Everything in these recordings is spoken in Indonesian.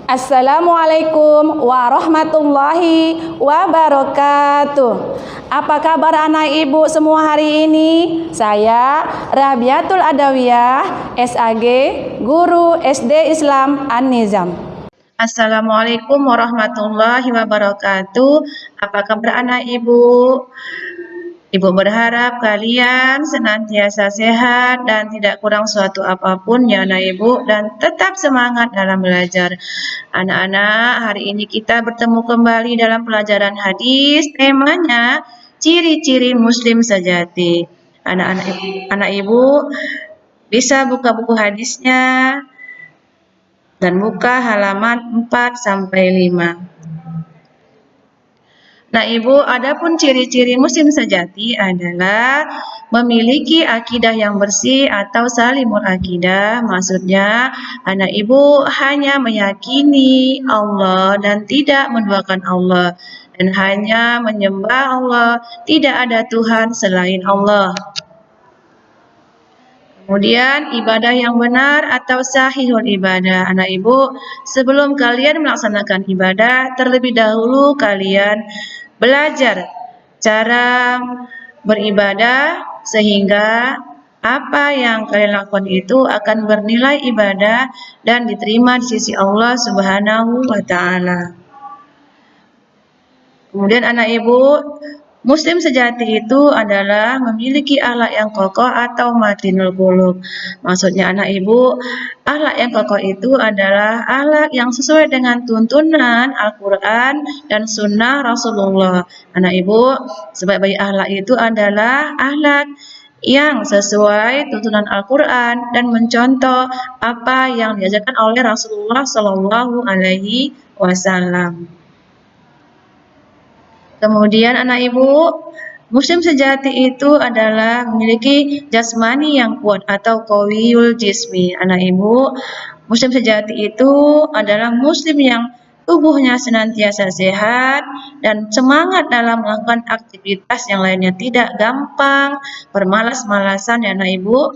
Assalamualaikum warahmatullahi wabarakatuh. Apa kabar anak ibu semua hari ini? Saya Rabiatul Adawiyah, SAG, Guru SD Islam An-Nizam. Assalamualaikum warahmatullahi wabarakatuh. Apa kabar anak ibu? Ibu berharap kalian senantiasa sehat dan tidak kurang suatu apapun ya anak ibu, dan tetap semangat dalam belajar. Anak-anak, hari ini kita bertemu kembali dalam pelajaran hadis, temanya ciri-ciri muslim sejati. Anak ibu bisa buka buku hadisnya dan buka halaman 4 sampai 5. Nah ibu, adapun ciri-ciri muslim sejati adalah memiliki akidah yang bersih atau salimul akidah. Maksudnya anak ibu hanya meyakini Allah dan tidak menduakan Allah, dan hanya menyembah Allah, tidak ada Tuhan selain Allah. Kemudian ibadah yang benar atau sahihul ibadah. Anak ibu, sebelum kalian melaksanakan ibadah, terlebih dahulu kalian belajar cara beribadah sehingga apa yang kalian lakukan itu akan bernilai ibadah dan diterima di sisi Allah Subhanahu wa taala. Kemudian anak ibu, muslim sejati itu adalah memiliki akhlak yang kokoh atau matinul qulub. Maksudnya anak ibu, akhlak yang kokoh itu adalah akhlak yang sesuai dengan tuntunan Al-Quran dan sunnah Rasulullah. Anak ibu, sebaik-baik akhlak itu adalah akhlak yang sesuai tuntunan Al-Quran dan mencontoh apa yang diajarkan oleh Rasulullah Shallallahu Alaihi Wasallam. Kemudian anak ibu, muslim sejati itu adalah memiliki jasmani yang kuat atau qawiyul jismi. Anak ibu, muslim sejati itu adalah muslim yang tubuhnya senantiasa sehat dan semangat dalam melakukan aktivitas yang lainnya, tidak gampang bermalas-malasan ya anak ibu.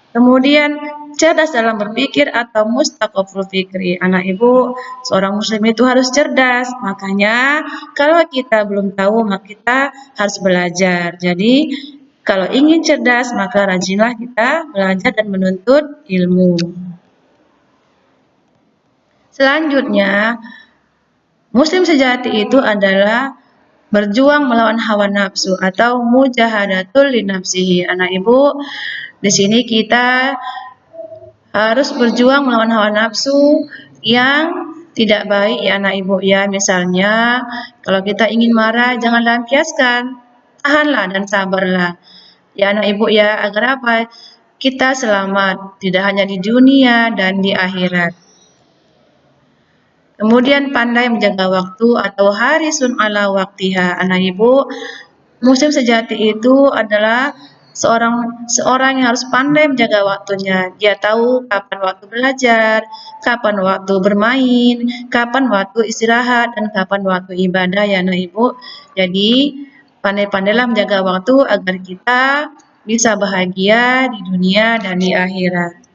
Kemudian cerdas dalam berpikir atau mustaqoful fikri. Anak ibu, seorang muslim itu harus cerdas. Makanya kalau kita belum tahu, maka kita harus belajar. Jadi kalau ingin cerdas, maka rajinlah kita belajar dan menuntut ilmu. Selanjutnya, muslim sejati itu adalah berjuang melawan hawa nafsu atau mujahadatul linafsihi. Anak ibu, di sini kita harus berjuang melawan hawa nafsu yang tidak baik ya anak ibu ya. Misalnya kalau kita ingin marah, jangan lampiaskan, tahanlah dan sabarlah ya anak ibu ya, agar apa? Kita selamat, tidak hanya di dunia dan di akhirat. Kemudian pandai menjaga waktu atau harisun ala waktiha. Anak ibu, muslim sejati itu adalah seorang yang harus pandai menjaga waktunya. Dia tahu kapan waktu belajar, kapan waktu bermain, kapan waktu istirahat, dan kapan waktu ibadah ya anak ibu. Jadi pandai-pandailah menjaga waktu agar kita bisa bahagia di dunia dan di akhirat.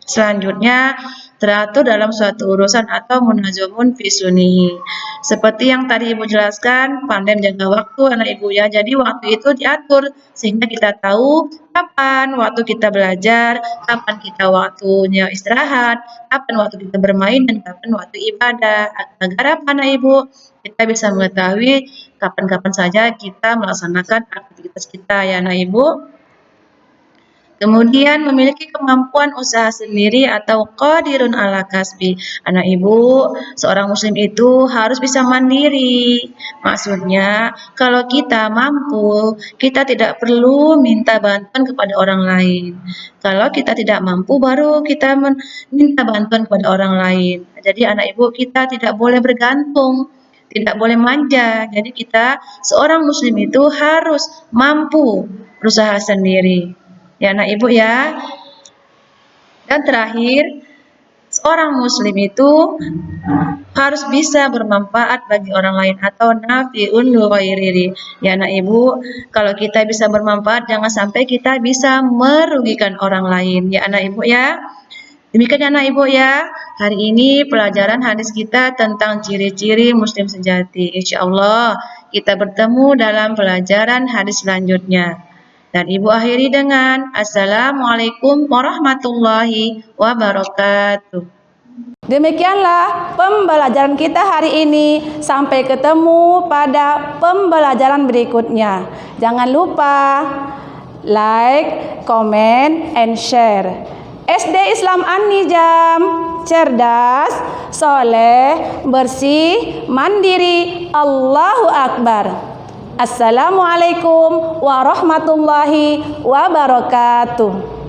Selanjutnya, teratur dalam suatu urusan atau munazamun fi sunnihi. Seperti yang tadi Ibu jelaskan, pandai menjaga waktu anak ibu ya. Jadi waktu itu diatur sehingga kita tahu kapan waktu kita belajar, kapan kita waktunya istirahat, kapan waktu kita bermain, dan kapan waktu ibadah. Agar apa anak ibu? Kita bisa mengetahui kapan-kapan saja kita melaksanakan aktivitas kita ya anak ibu. Kemudian memiliki kemampuan usaha sendiri atau qadirun ala kasbi. Anak ibu, seorang muslim itu harus bisa mandiri. Maksudnya, kalau kita mampu, kita tidak perlu minta bantuan kepada orang lain. Kalau kita tidak mampu, baru kita minta bantuan kepada orang lain. Jadi anak ibu, kita tidak boleh bergantung, tidak boleh manja. Jadi kita, seorang muslim itu harus mampu berusaha sendiri. Ya anak ibu ya. Dan terakhir, seorang muslim itu harus bisa bermanfaat bagi orang lain atau nafi'un li ghairihi. Ya anak ibu, kalau kita bisa bermanfaat, jangan sampai kita bisa merugikan orang lain. Ya anak ibu ya. Demikian ya anak ibu ya, Hari ini pelajaran hadis kita tentang ciri-ciri muslim sejati. Insya Allah kita bertemu dalam pelajaran hadis selanjutnya. Dan Ibu akhiri dengan Assalamualaikum warahmatullahi wabarakatuh. Demikianlah pembelajaran kita hari ini. Sampai ketemu pada pembelajaran berikutnya. Jangan lupa like, comment, and share. SD Islam An-Nijam, cerdas, soleh, bersih, mandiri, Allahu Akbar. Assalamualaikum warahmatullahi wabarakatuh.